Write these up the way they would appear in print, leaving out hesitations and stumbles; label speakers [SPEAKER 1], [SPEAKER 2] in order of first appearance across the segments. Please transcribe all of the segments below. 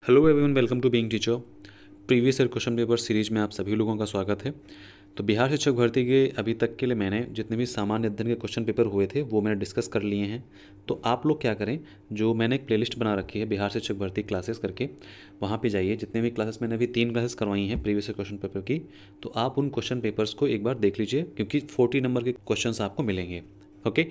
[SPEAKER 1] Hello everyone, welcome to being teacher. Previous year question paper series में आप सभी लोगों का स्वागत है। तो बिहार शिक्षक भर्ती के अभी तक के लिए मैंने जितने भी सामान्य अध्ययन के क्वेश्चन पेपर हुए थे वो मैंने डिस्कस कर लिए हैं। तो आप लोग क्या करें, जो मैंने एक प्लेलिस्ट बना रखी है बिहार शिक्षक भर्ती क्लासेस करके, वहाँ पे जाइए। जितने भी क्लासेस मैंने अभी 3 क्लासेस करवाई हैं प्रीवियस ईयर क्वेश्चन पेपर की, तो आप उन क्वेश्चन पेपर्स को एक बार देख लीजिए, क्योंकि 40 नंबर के क्वेश्चन आपको मिलेंगे। ओके।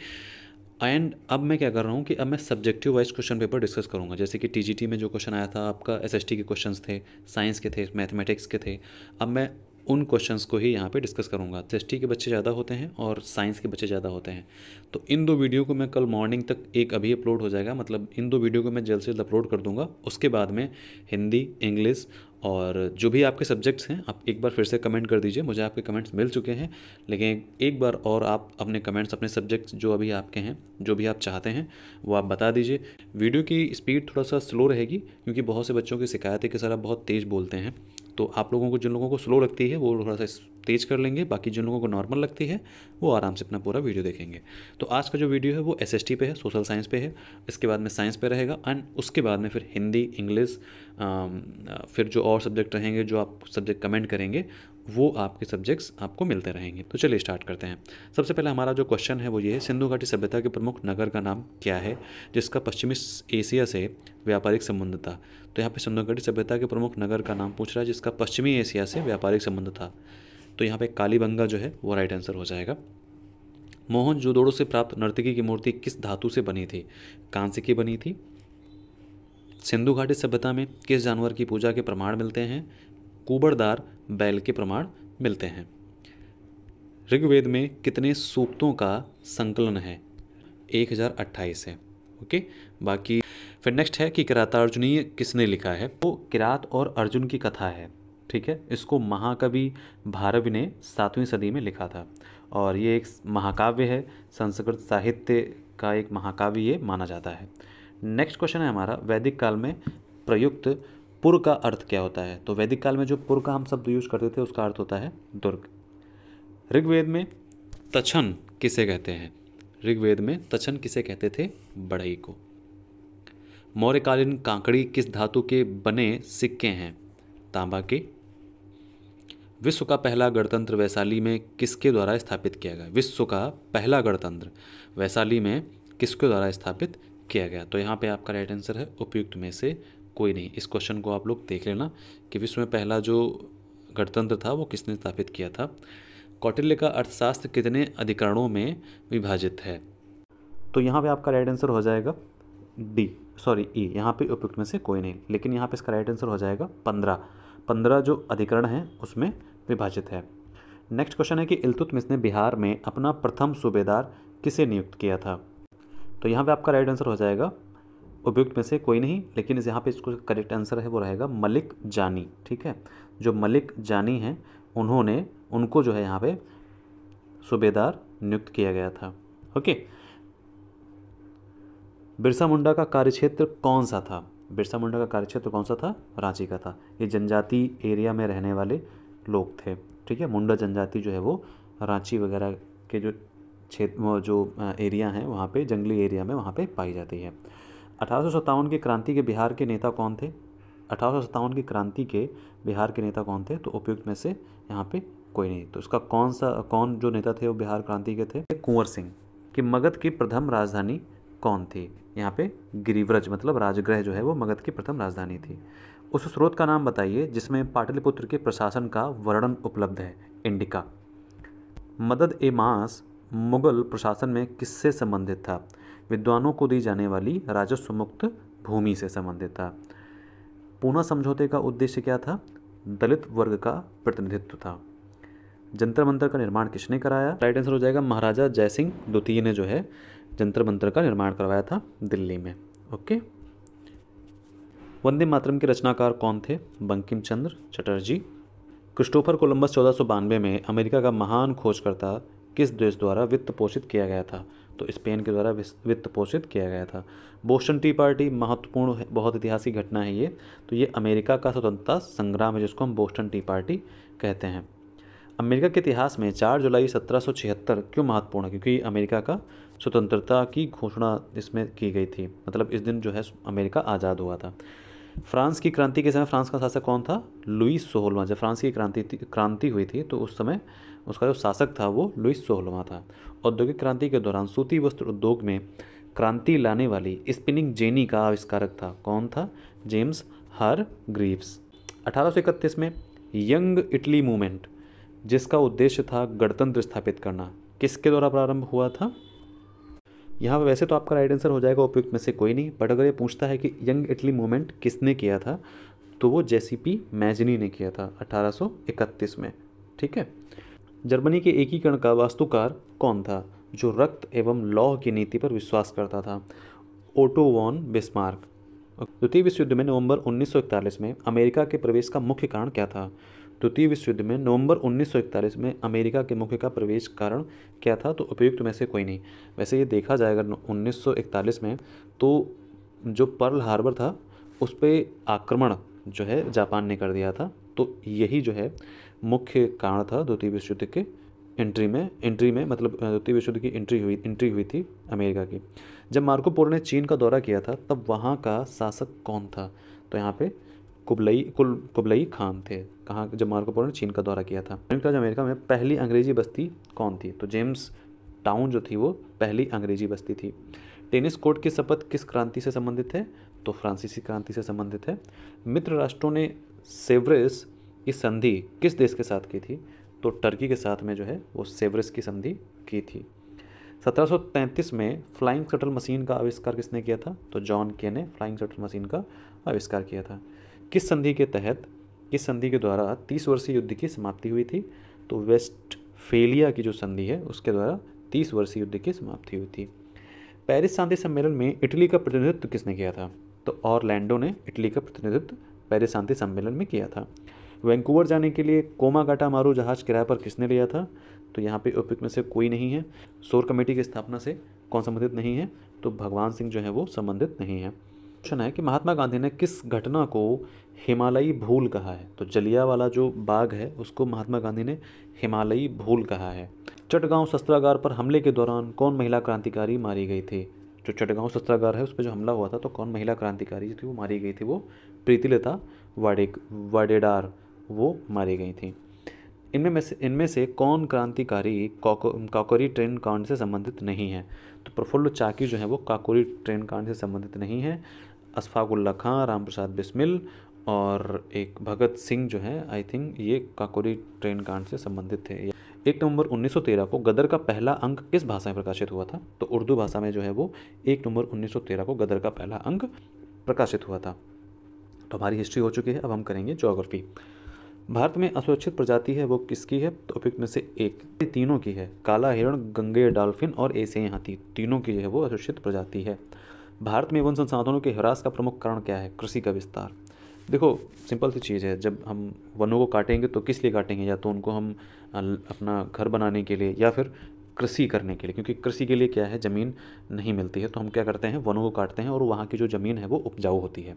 [SPEAKER 1] एंड अब मैं क्या कर रहा हूँ कि अब मैं subjective wise question paper discuss करूँगा। जैसे कि टीजीटी में जो क्वेश्चन आया था आपका, एसएसटी के क्वेश्चंस थे, साइंस के थे, मैथमेटिक्स के थे। अब मैं उन क्वेश्चंस को ही यहाँ पे डिस्कस करूँगा। एसएसटी के बच्चे ज़्यादा होते हैं और साइंस के बच्चे ज़्यादा होते हैं। तो इन 2 वीडियो को मैं कल मॉर्निंग तक, एक अभी अपलोड हो जाएगा, मतलब इन 2 वीडियो को मैं जल्द से जल्द अपलोड कर दूँगा। उसके बाद में हिंदी, इंग्लिश और जो भी आपके सब्जेक्ट्स हैं, आप एक बार फिर से कमेंट कर दीजिए। मुझे आपके कमेंट्स मिल चुके हैं, लेकिन एक बार और आप अपने कमेंट्स, अपने सब्जेक्ट्स जो अभी आपके हैं, जो भी आप चाहते हैं वो आप बता दीजिए। वीडियो की स्पीड थोड़ा सा स्लो रहेगी, क्योंकि बहुत से बच्चों की शिकायत है कि सर आप बहुत तेज़ बोलते हैं। तो आप लोगों को, जिन लोगों को स्लो लगती है वो थोड़ा सा तेज़ कर लेंगे, बाकी जिन लोगों को नॉर्मल लगती है वो आराम से अपना पूरा वीडियो देखेंगे। तो आज का जो वीडियो है वो एसएसटी पे है, सोशल साइंस पे है। इसके बाद में साइंस पे रहेगा, एंड उसके बाद में फिर हिंदी, इंग्लिश, फिर जो और सब्जेक्ट रहेंगे, जो आप सब्जेक्ट कमेंट करेंगे, वो आपके सब्जेक्ट्स आपको मिलते रहेंगे। तो चलिए स्टार्ट करते हैं। सबसे पहले हमारा जो क्वेश्चन है वो ये है, सिंधु घाटी सभ्यता के प्रमुख नगर का नाम क्या है जिसका पश्चिमी एशिया से व्यापारिक संबंध था। तो यहाँ पे सिंधु घाटी सभ्यता के प्रमुख नगर का नाम पूछ रहा है जिसका पश्चिमी एशिया से व्यापारिक संबंध था। तो यहाँ पे कालीबंगा जो है वो राइट आंसर हो जाएगा। मोहनजोदड़ो से प्राप्त नर्तकी की मूर्ति किस धातु से बनी थी? कांस्य की बनी थी। सिंधु घाटी सभ्यता में किस जानवर की पूजा के प्रमाण मिलते हैं? कुबड़दार बैल के प्रमाण मिलते हैं। ऋग्वेद में कितने सूक्तों का संकलन है? 1028 है। ओके। बाकी फिर नेक्स्ट है कि किरातार्जुनीय किसने लिखा है? वो किरात और अर्जुन की कथा है। ठीक है। इसको महाकवि भारवि ने 7वीं सदी में लिखा था, और ये एक महाकाव्य है, संस्कृत साहित्य का एक महाकाव्य ये माना जाता है। नेक्स्ट क्वेश्चन है हमारा, वैदिक काल में प्रयुक्त पुर का अर्थ क्या होता है? तो वैदिक काल में जो पुर का हम शब्द यूज करते थे उसका अर्थ होता है दुर्ग। ऋग्वेद में तछन किसे कहते हैं? ऋग्वेद में तछन किसे कहते थे? बढ़ई को। मौर्यकालीन कांकड़ी किस धातु के बने सिक्के हैं? तांबा के। विश्व का पहला गणतंत्र वैशाली में किसके द्वारा स्थापित किया गया? विश्व का पहला गणतंत्र वैशाली में किसके द्वारा स्थापित किया गया? तो यहाँ पे आपका राइट आंसर है उपयुक्त में से कोई नहीं। इस क्वेश्चन को आप लोग देख लेना कि विश्व में पहला जो गणतंत्र था वो किसने स्थापित किया था। कौटिल्य का अर्थशास्त्र कितने अधिकरणों में विभाजित है? तो यहाँ पे आपका राइट आंसर हो जाएगा ई। यहाँ पे उपयुक्त में से कोई नहीं, लेकिन यहाँ पे इसका राइट आंसर हो जाएगा 15 जो अधिकरण हैं उसमें विभाजित है। नेक्स्ट क्वेश्चन है कि इल्तुतमिश ने बिहार में अपना प्रथम सूबेदार किसे नियुक्त किया था? तो यहाँ पे आपका राइट आंसर हो जाएगा उपयुक्त में से कोई नहीं, लेकिन यहाँ पे इसको करेक्ट आंसर है वो रहेगा मलिक जानी। ठीक है। जो मलिक जानी हैं उनको जो है यहाँ पे सूबेदार नियुक्त किया गया था। ओके। बिरसा मुंडा का कार्यक्षेत्र कौन सा था? बिरसा मुंडा का कार्यक्षेत्र कौन सा था? रांची का था। ये जनजाति एरिया में रहने वाले लोग थे। ठीक है। मुंडा जनजाति जो है वो रांची वगैरह के जो क्षेत्र, जो एरिया हैं वहाँ पे, जंगली एरिया में वहाँ पे पाई जाती है। 1857 की क्रांति के बिहार के नेता कौन थे? 1857 की क्रांति के बिहार के नेता कौन थे? तो उपयुक्त में से यहाँ पे कोई नहीं। तो इसका कौन जो नेता थे वो बिहार क्रांति के थे? कुंवर सिंह। कि मगध की प्रथम राजधानी कौन थी? यहाँ पे गिरिव्रज मतलब राजगृह जो है वो मगध की प्रथम राजधानी थी। उस स्रोत का नाम बताइए जिसमें पाटलिपुत्र के प्रशासन का वर्णन उपलब्ध है। इंडिका। मदद ए मास मुगल प्रशासन में किससे संबंधित था? विद्वानों को दी जाने वाली राजस्व मुक्त भूमि से संबंधित था। पूना समझौते का उद्देश्य क्या था? दलित वर्ग का प्रतिनिधित्व था। जंतर मंतर का निर्माण किसने कराया? राइट आंसर हो जाएगा महाराजा जयसिंह द्वितीय ने जो है जंतर मंतर का निर्माण करवाया था दिल्ली में। ओके। वंदे मातरम के रचनाकार कौन थे? बंकिम चंद्र चटर्जी। क्रिस्टोफर कोलंबस 1492 में अमेरिका का महान खोजकर्ता किस देश द्वारा वित्त पोषित किया गया था? तो स्पेन के द्वारा वित्त पोषित किया गया था। बोस्टन टी पार्टी महत्वपूर्ण है, बहुत ऐतिहासिक घटना है ये। तो ये अमेरिका का स्वतंत्रता संग्राम है जिसको हम बोस्टन टी पार्टी कहते हैं। अमेरिका के इतिहास में 4 जुलाई 1776 क्यों महत्वपूर्ण है? क्योंकि अमेरिका का स्वतंत्रता की घोषणा इसमें की गई थी, मतलब इस दिन जो है अमेरिका आज़ाद हुआ था। फ्रांस की क्रांति के समय फ्रांस का शासक कौन था? लुई 16वां। जब फ्रांस की क्रांति हुई थी तो उस समय उसका जो शासक था वो लुई 16वां था। औद्योगिक क्रांति के दौरान सूती वस्त्र उद्योग में क्रांति लाने वाली स्पिनिंग जेनी का आविष्कारक था कौन था? James Hargreaves. 1831 में यंग इटली मूवमेंट, जिसका उद्देश्य था गणतंत्र स्थापित करना, किसके द्वारा प्रारंभ हुआ था? यहाँ पे वैसे तो आपका राइट आंसर हो जाएगा उपयुक्त में से कोई नहीं, बट अगर ये पूछता है कि यंग इटली मूवमेंट किसने किया था तो वो जेसीपी मैजनी ने किया था 1831 में। ठीक है। जर्मनी के एकीकरण का वास्तुकार कौन था जो रक्त एवं लौह की नीति पर विश्वास करता था? Otto von Bismarck. द्वितीय विश्व युद्ध में नवंबर 1941 में अमेरिका के प्रवेश का मुख्य कारण क्या था? द्वितीय विश्व युद्ध में नवंबर 1941 में अमेरिका के मुख्य का प्रवेश कारण क्या था? तो उपयुक्त में से कोई नहीं। वैसे ये देखा जाएगा 1941 में तो जो पर्ल हार्बर था उस पर आक्रमण जो है जापान ने कर दिया था, तो यही जो है मुख्य कारण था द्वितीय विश्व युद्ध के एंट्री में मतलब द्वितीय विश्व युद्ध की एंट्री हुई थी अमेरिका की। जब मार्को पोलो ने चीन का दौरा किया था तब वहाँ का शासक कौन था? तो यहाँ पे कुबलई खान थे। कहाँ? जब मार्को पोलो ने चीन का दौरा किया था। संयुक्त राज्य अमेरिका में पहली अंग्रेजी बस्ती कौन थी? तो जेम्स टाउन जो थी वो पहली अंग्रेजी बस्ती थी। टेनिस कोर्ट की शपथ किस क्रांति से संबंधित है? तो फ्रांसीसी क्रांति से संबंधित है। मित्र राष्ट्रों ने सेवरेस की संधि किस देश के साथ की थी? तो टर्की के साथ में जो है वो सेवरेस की संधि की थी। 1733 में फ्लाइंग शटल मशीन का आविष्कार किसने किया था? तो जॉन के ने फ्लाइंग शटल मशीन का आविष्कार किया था। किस संधि के द्वारा 30 वर्षीय युद्ध की समाप्ति हुई थी? तो वेस्टफेलिया की जो संधि है उसके द्वारा 30 वर्षीय युद्ध की समाप्ति हुई थी। पेरिस शांति सम्मेलन में इटली का प्रतिनिधित्व किसने किया था? तो ऑरलैंडो ने इटली का प्रतिनिधित्व पेरिस शांति सम्मेलन में किया था। वैंकूवर जाने के लिए कोमागाटामारू जहाज किराए पर किसने लिया था? तो यहाँ पे उपयुक्त में से कोई नहीं है। शोर कमेटी की स्थापना से कौन संबंधित नहीं है? तो भगवान सिंह जो है वो संबंधित नहीं है। क्वेश्चन है कि महात्मा गांधी ने किस घटना को हिमालयी भूल कहा है? तो जलियांवाला जो बाग है उसको महात्मा गांधी ने हिमालयी भूल कहा है। चटगांव शस्त्रागार पर हमले के दौरान कौन महिला क्रांतिकारी मारी गई थी? जो चटगांव शस्त्रागार है उस पर जो हमला हुआ था तो कौन महिला क्रांतिकारी थी वो मारी गई थी? वो प्रीतिलता वाडेडार वो मारी गई थी। इनमें से कौन क्रांतिकारी काकोरी ट्रेन कांड से संबंधित नहीं है? तो प्रफुल्ल चाकी जो है वो काकोरी ट्रेन कांड से संबंधित नहीं है। अशफाकुल्ला खां, रामप्रसाद बिस्मिल और एक भगत सिंह जो है आई थिंक ये काकोरी ट्रेन कांड से संबंधित थे। 1 नवंबर 1913 को गदर का पहला अंक किस भाषा में प्रकाशित हुआ था? तो उर्दू भाषा में जो है वो 1 नवंबर 1913 को गदर का पहला अंक प्रकाशित हुआ था। तो हमारी हिस्ट्री हो चुकी है, अब हम करेंगे ज्योग्राफी। भारत में असुरक्षित प्रजाति है वो किसकी है? तो उपयुक्त में से एक तीनों की है। काला हिरण, गंगेय डॉल्फिन और एशियाई हाथी, तीनों की जो है वो असुरक्षित प्रजाति है। भारत में वन संसाधनों के ह्रास का प्रमुख कारण क्या है? कृषि का विस्तार। देखो सिंपल सी चीज़ है, जब हम वनों को काटेंगे तो किस लिए काटेंगे? या तो उनको हम अपना घर बनाने के लिए या फिर कृषि करने के लिए, क्योंकि कृषि के लिए क्या है ज़मीन नहीं मिलती है तो हम क्या करते हैं वनों को काटते हैं और वहाँ की जो ज़मीन है वो उपजाऊ होती है।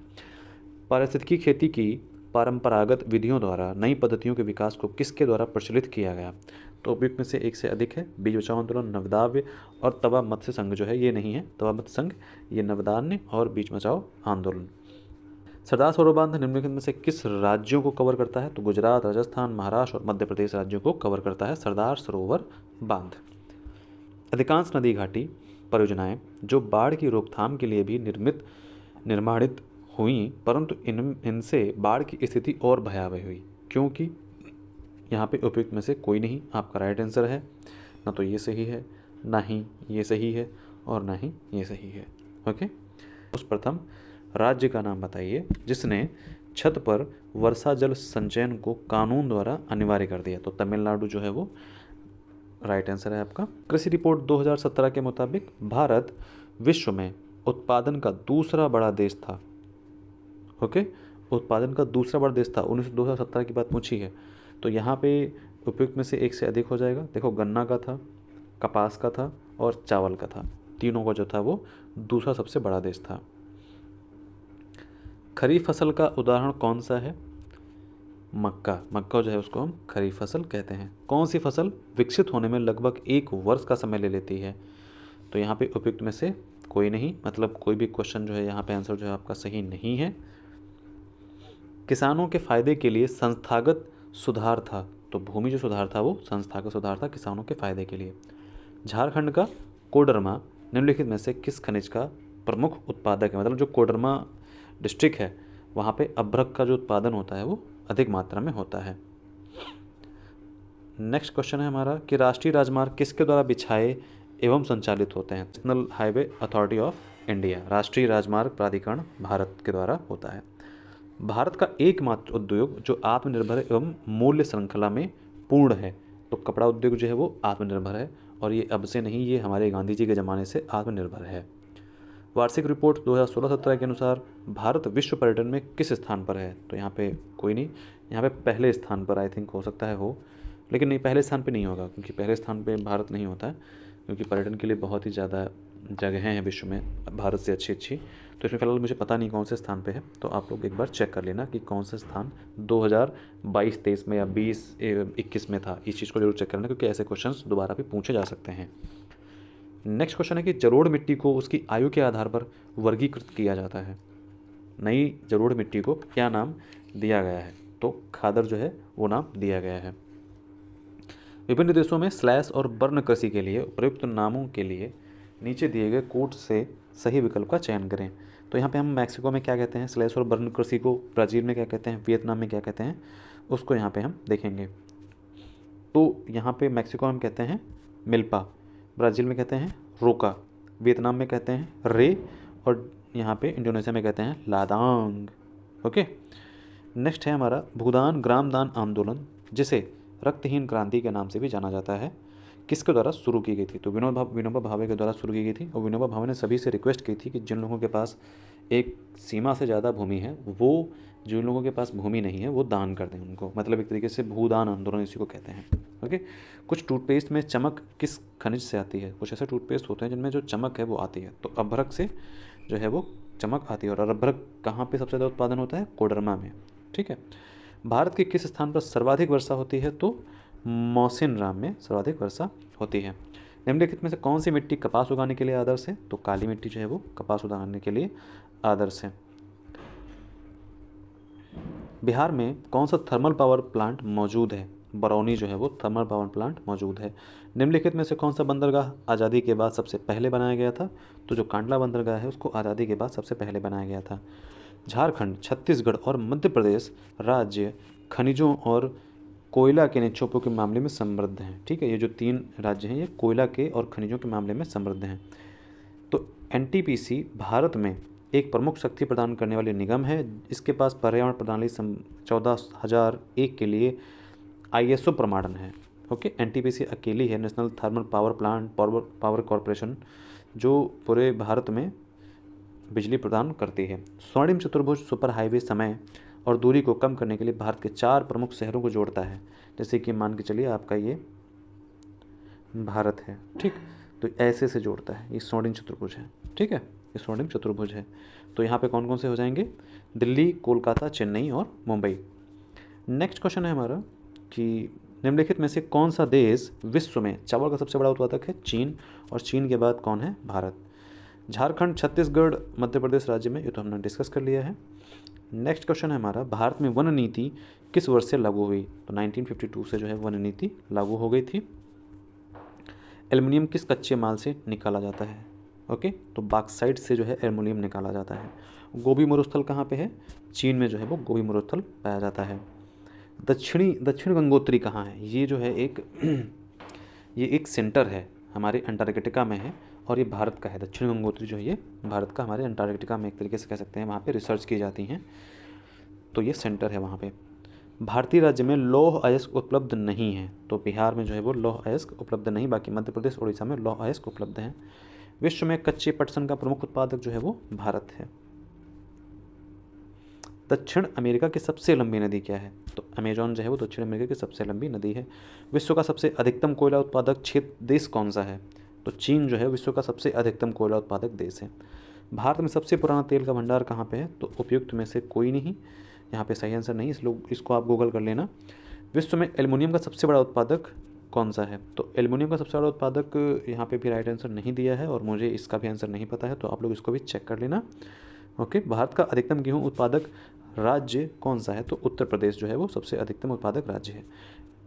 [SPEAKER 1] पारिस्थितिकी खेती की परंपरागत विधियों द्वारा नई पद्धतियों के विकास को किसके द्वारा प्रचलित किया गया? तो उपयुक्त में से एक से अधिक है। बीज बचाओ आंदोलन, नवदाव्य और तवा मत्स्य संघ जो है ये नहीं है। तवा मत्स्य संघ ये नवदान्य और बीज बचाओ आंदोलन। सरदार सरोवर बांध निम्नलिखित में से किस राज्यों को कवर करता है? तो गुजरात, राजस्थान, महाराष्ट्र और मध्य प्रदेश राज्यों को कवर करता है सरदार सरोवर बांध। अधिकांश नदी घाटी परियोजनाएं जो बाढ़ की रोकथाम के लिए भी निर्माणित हुई, परंतु इनसे बाढ़ की स्थिति और भयावह हुई, क्योंकि यहाँ पे उपयुक्त में से कोई नहीं आपका राइट आंसर है। ना तो ये सही है, ना ही ये सही है और ना ही ये सही है। ओके, उस प्रथम राज्य का नाम बताइए जिसने छत पर वर्षा जल संचयन को कानून द्वारा अनिवार्य कर दिया। तो तमिलनाडु जो है वो राइट आंसर है आपका। कृषि रिपोर्ट 2017 के मुताबिक भारत विश्व में उत्पादन का दूसरा बड़ा देश था। ओके, उत्पादन का दूसरा बड़ा देश था। 2017 की बात पूछी है तो यहाँ पे उपयुक्त में से एक से अधिक हो जाएगा। देखो गन्ना का था, कपास का था और चावल का था, तीनों का जो था वो दूसरा सबसे बड़ा देश था। खरीफ फसल का उदाहरण कौन सा है? मक्का जो है उसको हम खरीफ फसल कहते हैं। कौन सी फसल विकसित होने में लगभग 1 वर्ष का समय ले लेती है? तो यहाँ पे उपयुक्त में से कोई नहीं, मतलब कोई भी क्वेश्चन जो है यहाँ पे आंसर जो है आपका सही नहीं है। किसानों के फायदे के लिए संस्थागत सुधार था, तो भूमि जो सुधार था वो संस्थागत सुधार था किसानों के फायदे के लिए। झारखंड का कोडरमा निम्नलिखित में से किस खनिज का प्रमुख उत्पादक है, मतलब जो कोडरमा डिस्ट्रिक्ट है वहाँ पे अभ्रक का जो उत्पादन होता है वो अधिक मात्रा में होता है। नेक्स्ट क्वेश्चन है हमारा कि राष्ट्रीय राजमार्ग किसके द्वारा बिछाए एवं संचालित होते हैं। National highway authority of India, राष्ट्रीय राजमार्ग प्राधिकरण भारत के द्वारा होता है। भारत का एकमात्र उद्योग जो आत्मनिर्भर एवं मूल्य श्रृंखला में पूर्ण है, तो कपड़ा उद्योग जो है वो आत्मनिर्भर है, और ये अब से नहीं, ये हमारे गांधी जी के ज़माने से आत्मनिर्भर है। वार्षिक रिपोर्ट 2016-17 के अनुसार भारत विश्व पर्यटन में किस स्थान पर है, तो यहाँ पे कोई नहीं, यहाँ पे पहले स्थान पर आई थिंक हो सकता है हो, लेकिन नहीं, पहले स्थान पे नहीं होगा, क्योंकि पहले स्थान पे भारत नहीं होता है, क्योंकि पर्यटन के लिए बहुत ही ज़्यादा जगहें हैं विश्व में भारत से अच्छी अच्छी। तो इसमें फ़िलहाल मुझे पता नहीं कौन से स्थान पे है, तो आप लोग एक बार चेक कर लेना कि कौन सा स्थान 2022-23 में या 20-21 में था। इस चीज़ को जरूर चेक करना, क्योंकि ऐसे क्वेश्चंस दोबारा भी पूछे जा सकते हैं। नेक्स्ट क्वेश्चन है कि जलोढ़ मिट्टी को उसकी आयु के आधार पर वर्गीकृत किया जाता है। नई जलोढ़ मिट्टी को क्या नाम दिया गया है, तो खादर जो है वो नाम दिया गया है। विभिन्न देशों में स्लैश और बर्न कृषि के लिए उपयुक्त नामों के लिए नीचे दिए गए कोट से सही विकल्प का चयन करें। तो यहाँ पे हम मैक्सिको में क्या कहते हैं स्लैश और बर्न कृषि को, ब्राज़ील में क्या कहते हैं, वियतनाम में क्या कहते हैं, उसको यहाँ पे हम देखेंगे। तो यहाँ पे मैक्सिको में हम कहते हैं मिल्पा, ब्राज़ील में कहते हैं रोका, वियतनाम में कहते हैं रे, और यहाँ पे इंडोनेशिया में कहते हैं लादांग। ओके, नेक्स्ट है हमारा भूदान ग्रामदान आंदोलन, जिसे रक्तहीन क्रांति के नाम से भी जाना जाता है, किसके द्वारा शुरू की गई थी। तो विनोबा भावे के द्वारा शुरू की गई थी, और विनोबा भावे ने सभी से रिक्वेस्ट की थी कि जिन लोगों के पास एक सीमा से ज़्यादा भूमि है, वो जिन लोगों के पास भूमि नहीं है वो दान कर दें उनको, मतलब एक तरीके से भूदान आंदोलन इसी को कहते हैं। ओके, कुछ टूथपेस्ट में चमक किस खनिज से आती है। कुछ ऐसे टूथपेस्ट होते हैं जिनमें जो चमक है वो आती है, तो अभ्रक से जो है वो चमक आती है, और अभ्रक कहाँ पे सबसे ज़्यादा उत्पादन होता है, कोडरमा में। ठीक है, भारत के किस स्थान पर सर्वाधिक वर्षा होती है, तो मौसिनराम में सर्वाधिक वर्षा होती है। निम्नलिखित में से कौन सी मिट्टी कपास उगाने के लिए आदर्श है, तो काली मिट्टी जो है वो कपास उगाने के लिए आदर्श है। बिहार में कौन सा थर्मल पावर प्लांट मौजूद है, बरौनी जो है वो थर्मल पावर प्लांट मौजूद है। निम्नलिखित में से कौन सा बंदरगाह आज़ादी के बाद सबसे पहले बनाया गया था, तो जो कांडला बंदरगाह है उसको आज़ादी के बाद सबसे पहले बनाया गया था। झारखंड, छत्तीसगढ़ और मध्य प्रदेश राज्य खनिजों और कोयला के निक्षेपों के मामले में समृद्ध हैं। ठीक है, ये जो 3 राज्य हैं ये कोयला के और खनिजों के मामले में समृद्ध हैं। तो एनटीपीसी भारत में एक प्रमुख शक्ति प्रदान करने वाली निगम है। इसके पास पर्यावरण प्रणाली 14,001 के लिए ISO प्रमाणन है। ओके, एनटीपीसी अकेली है, national thermal power plant power corporation, जो पूरे भारत में बिजली प्रदान करती है। स्वर्णिम चतुर्भुज सुपर हाईवे समय और दूरी को कम करने के लिए भारत के 4 प्रमुख शहरों को जोड़ता है। जैसे कि मान के चलिए आपका ये भारत है, ठीक, तो ऐसे से जोड़ता है, ये स्वर्णिम चतुर्भुज है। ठीक है, ये स्वर्णिम चतुर्भुज है। तो यहाँ पे कौन कौन से हो जाएंगे, दिल्ली, कोलकाता, चेन्नई और मुंबई। नेक्स्ट क्वेश्चन है हमारा कि निम्नलिखित में से कौन सा देश विश्व में चावल का सबसे बड़ा उत्पादक है, चीन, और चीन के बाद कौन है, भारत। झारखंड, छत्तीसगढ़, मध्य प्रदेश राज्य में, ये तो हमने डिस्कस कर लिया है। नेक्स्ट क्वेश्चन है हमारा, भारत में वन नीति किस वर्ष से लागू हुई, तो 1952 से जो है वन नीति लागू हो गई थी। एल्युमिनियम किस कच्चे माल से निकाला जाता है, ओके, तो बॉक्साइट से जो है एल्युमिनियम निकाला जाता है। गोबी मरुस्थल कहाँ पे है, चीन में जो है वो गोबी मरुस्थल पाया जाता है। दक्षिण गंगोत्री कहाँ है, ये जो है ये एक सेंटर है हमारे अंटार्कटिका में है, और ये भारत का है। दक्षिण गंगोत्री जो है ये भारत का हमारे अंटार्कटिका में एक तरीके से कह सकते हैं, वहाँ पे रिसर्च की जाती हैं, तो ये सेंटर है वहाँ पे। भारतीय राज्य में लौह अयस्क उपलब्ध नहीं है, तो बिहार में जो है वो लौह अयस्क उपलब्ध नहीं, बाकी मध्य प्रदेश, उड़ीसा में लौह अयस्क उपलब्ध हैं। विश्व में कच्चे पटसन का प्रमुख उत्पादक जो है वो भारत है। दक्षिण अमेरिका की सबसे लंबी नदी क्या है, तो अमेजॉन जो है वो दक्षिण अमेरिका की सबसे लंबी नदी है। विश्व का सबसे अधिकतम कोयला उत्पादक क्षेत्र देश कौन सा है, तो चीन जो है विश्व का सबसे अधिकतम कोयला उत्पादक देश है। भारत में सबसे पुराना तेल का भंडार कहाँ पे है, तो उपयुक्त में से कोई नहीं, यहाँ पे सही आंसर नहीं, इसको आप गूगल कर लेना। विश्व में एल्युमिनियम का सबसे बड़ा उत्पादक कौन सा है, तो एल्युमिनियम का सबसे बड़ा उत्पादक यहाँ पे भी राइट आंसर नहीं दिया है, और मुझे इसका भी आंसर नहीं पता है, तो आप लोग इसको भी चेक कर लेना। ओके, भारत का अधिकतम गेहूँ उत्पादक राज्य कौन सा है? तो उत्तर प्रदेश जो है वो सबसे अधिकतम उत्पादक राज्य है।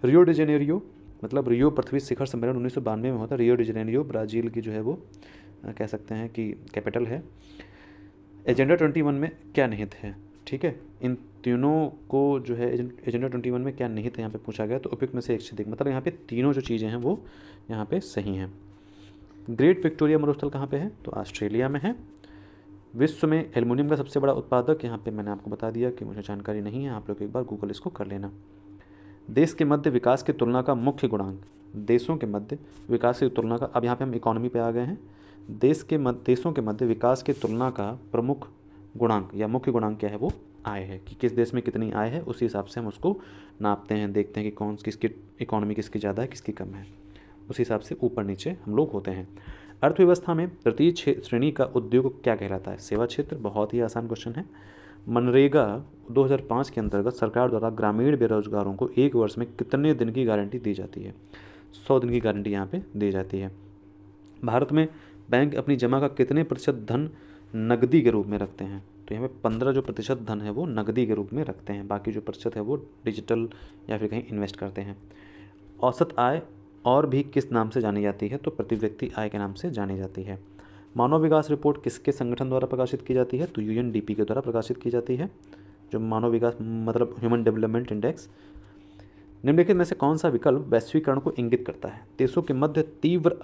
[SPEAKER 1] रियो डी जेनेरियो, मतलब रियो पृथ्वी शिखर सम्मेलन 1992 में होता है। रियो डी जेनेरियो ब्राज़ील की जो है वो कह सकते हैं कि कैपिटल है। एजेंडा 21 में क्या निहित है? ठीक है, इन तीनों को जो है एजेंडा 21 में क्या निहित है यहाँ पे पूछा गया, तो उपयुक्त में से एक से मतलब यहाँ पे तीनों जो चीज़ें हैं वो यहाँ पे सही हैं। ग्रेट विक्टोरिया मरुस्थल कहाँ पे है? तो ऑस्ट्रेलिया में है। विश्व में एल्युमिनियम का सबसे बड़ा उत्पादक, यहाँ पे मैंने आपको बता दिया कि मुझे जानकारी नहीं है, आप लोग एक बार गूगल इसको कर लेना। देश के मध्य विकास की तुलना का मुख्य गुणांक, देशों के मध्य विकास की तुलना का, अब यहाँ पे हम इकोनॉमी पे आ गए हैं। देशों के मध्य विकास की तुलना का प्रमुख गुणांक या मुख्य गुणांक क्या है? वो आय है, कि किस देश में कितनी आय है, उसी हिसाब से हम उसको नापते हैं, देखते हैं कि कौन किसकी इकोनॉमी किसकी ज़्यादा है किसकी कम है, उस हिसाब से ऊपर नीचे हम लोग होते हैं। अर्थव्यवस्था में तृतीय श्रेणी का उद्योग क्या कहलाता है? सेवा क्षेत्र। बहुत ही आसान क्वेश्चन है। मनरेगा 2005 के अंतर्गत सरकार द्वारा ग्रामीण बेरोजगारों को एक वर्ष में कितने दिन की गारंटी दी जाती है? 100 दिन की गारंटी यहाँ पे दी जाती है। भारत में बैंक अपनी जमा का कितने प्रतिशत धन नकदी के रूप में रखते हैं? तो यहाँ पे 15 जो प्रतिशत धन है वो नकदी के रूप में रखते हैं, बाकी जो प्रतिशत है वो डिजिटल या फिर कहीं इन्वेस्ट करते हैं। औसत आय और भी किस नाम से जानी जाती है? तो प्रति व्यक्ति आय के नाम से जानी जाती है। मानव विकास रिपोर्ट किसके संगठन द्वारा प्रकाशित की जाती है? तो यूएनडीपी के द्वारा प्रकाशित की जाती है, जो मानव विकास मतलब ह्यूमन डेवलपमेंट इंडेक्स। निम्नलिखित में से कौन सा विकल्प वैश्वीकरण को इंगित करता है? देशों के मध्य तीव्र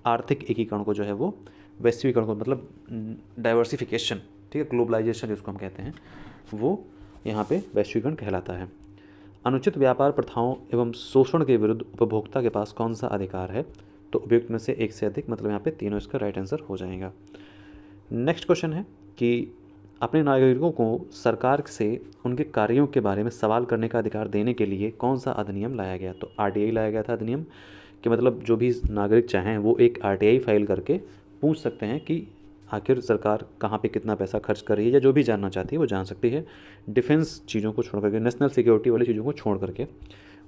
[SPEAKER 1] आर्थिक एकीकरण को जो है वो वैश्वीकरण को मतलब डाइवर्सिफिकेशन, ठीक है, ग्लोबलाइजेशन जिसको हम कहते हैं, वो यहाँ पे वैश्वीकरण कहलाता है। अनुचित व्यापार प्रथाओं एवं शोषण के विरुद्ध उपभोक्ता के पास कौन सा अधिकार है? तो उपयुक्त में से एक से अधिक, मतलब यहाँ पे तीनों इसका राइट आंसर हो जाएगा। नेक्स्ट क्वेश्चन है कि अपने नागरिकों को सरकार से उनके कार्यों के बारे में सवाल करने का अधिकार देने के लिए कौन सा अधिनियम लाया गया? तो आरटीआई लाया गया था अधिनियम, कि मतलब जो भी नागरिक चाहें वो एक आरटीआई फाइल करके पूछ सकते हैं कि आखिर सरकार कहाँ पे कितना पैसा खर्च कर रही है, या जो भी जानना चाहती है वो जान सकती है, डिफेंस चीज़ों को छोड़ करके, नेशनल सिक्योरिटी वाली चीज़ों को छोड़ करके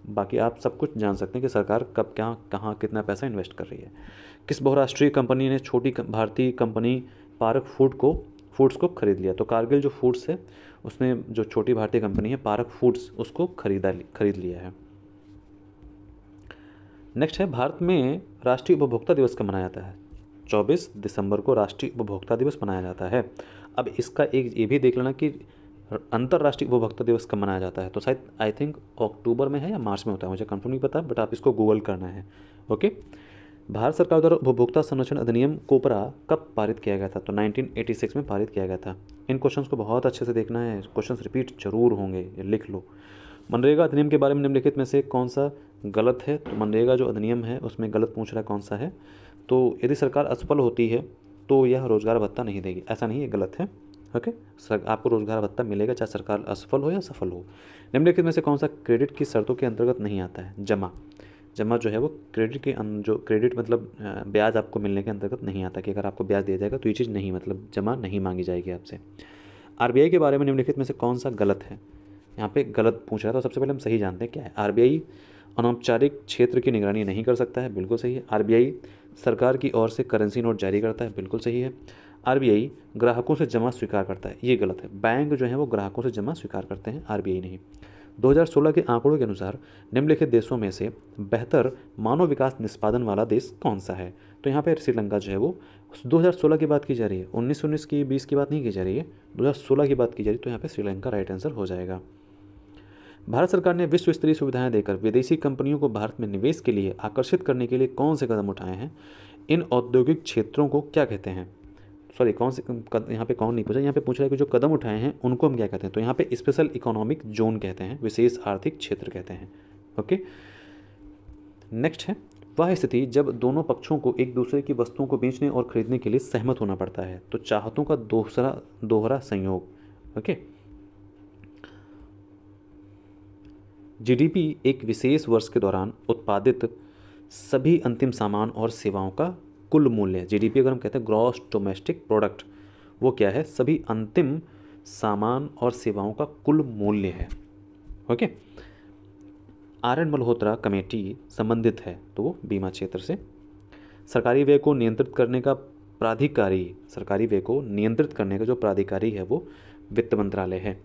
[SPEAKER 1] बाकी आप सब कुछ जान सकते हैं कि सरकार कब क्या कहाँ कितना पैसा इन्वेस्ट कर रही है। किस बहुराष्ट्रीय कंपनी ने छोटी भारतीय कंपनी पारक फूड्स को खरीद लिया? तो कारगिल जो फूड्स है उसने जो छोटी भारतीय कंपनी है पारक फूड्स उसको खरीद लिया है। नेक्स्ट है, भारत में राष्ट्रीय उपभोक्ता दिवस कब मनाया जाता है? 24 दिसंबर को राष्ट्रीय उपभोक्ता दिवस मनाया जाता है। अब इसका एक ये भी देख लेना कि अंतर्राष्ट्रीय उपभोक्ता दिवस कब मनाया जाता है, तो शायद आई थिंक अक्टूबर में है या मार्च में होता है, मुझे कंफर्म नहीं पता, बट आप इसको गूगल करना है। ओके, भारत सरकार द्वारा उपभोक्ता संरक्षण अधिनियम कोपरा कब पारित किया गया था? तो 1986 में पारित किया गया था। इन क्वेश्चंस को बहुत अच्छे से देखना है, क्वेश्चंस रिपीट जरूर होंगे, ये लिख लो। मनरेगा अधिनियम के बारे में निम्नलिखित में से कौन सा गलत है? तो मनरेगा जो अधिनियम है उसमें गलत पूछ रहा है कौन सा है? तो यदि सरकार असफल होती है तो यह रोजगार भत्ता नहीं देगी, ऐसा नहीं, ये गलत है। ओके, आपको रोजगार भत्ता मिलेगा चाहे सरकार असफल हो या सफल हो। निम्नलिखित में से कौन सा क्रेडिट की शर्तों के अंतर्गत नहीं आता है? जमा जो है वो क्रेडिट मतलब ब्याज आपको मिलने के अंतर्गत नहीं आता, कि अगर आपको ब्याज दिया जाएगा तो ये चीज़ नहीं, मतलब जमा नहीं मांगी जाएगी आपसे। आरबीआई के बारे में निम्नलिखित में से कौन सा गलत है? यहाँ पे गलत पूछ रहा है, तो सबसे पहले हम सही जानते हैं क्या है। आरबीआई अनौपचारिक क्षेत्र की निगरानी नहीं कर सकता है, बिल्कुल सही है। आरबीआई सरकार की ओर से करेंसी नोट जारी करता है, बिल्कुल सही है। आरबीआई ग्राहकों से जमा स्वीकार करता है, ये गलत है। बैंक जो है वो ग्राहकों से जमा स्वीकार करते हैं, आरबीआई नहीं। 2016 के आंकड़ों के अनुसार निम्नलिखित देशों में से बेहतर मानव विकास निष्पादन वाला देश कौन सा है? तो यहाँ पे श्रीलंका जो है वो 2016 की बात की जा रही है, 1919 की 20 की बात नहीं की जा रही है, 2016 की बात की जा रही है, तो यहाँ पे श्रीलंका राइट आंसर हो जाएगा। भारत सरकार ने विश्व स्तरीय सुविधाएं देकर विदेशी कंपनियों को भारत में निवेश के लिए आकर्षित करने के लिए कौन से कदम उठाए हैं? इन औद्योगिक क्षेत्रों को क्या कहते हैं? सॉरी, कौन से यहाँ पे कौन नहीं पूछा, यहाँ पे पूछ रहा है कि जो कदम उठाए हैं उनको हम क्या कहते हैं? तो यहाँ पे स्पेशल इकोनॉमिक जोन कहते हैं, विशेष आर्थिक क्षेत्र कहते हैं। ओके, नेक्स्ट है, वह स्थिति जब दोनों पक्षों को एक दूसरे की वस्तुओं को बेचने और खरीदने के लिए सहमत होना पड़ता है। तो चाहतों का दोहरा संयोग। ओके, जीडीपी एक विशेष वर्ष के दौरान उत्पादित सभी अंतिम सामान और सेवाओं का कुल मूल्य। जीडीपी अगर हम कहते हैं ग्रॉस डोमेस्टिक प्रोडक्ट, वो क्या है? सभी अंतिम सामान और सेवाओं का कुल मूल्य है। Okay, RN. मल्होत्रा कमेटी संबंधित है तो वो बीमा क्षेत्र से। सरकारी व्यय को नियंत्रित करने का जो प्राधिकारी है वो वित्त मंत्रालय है।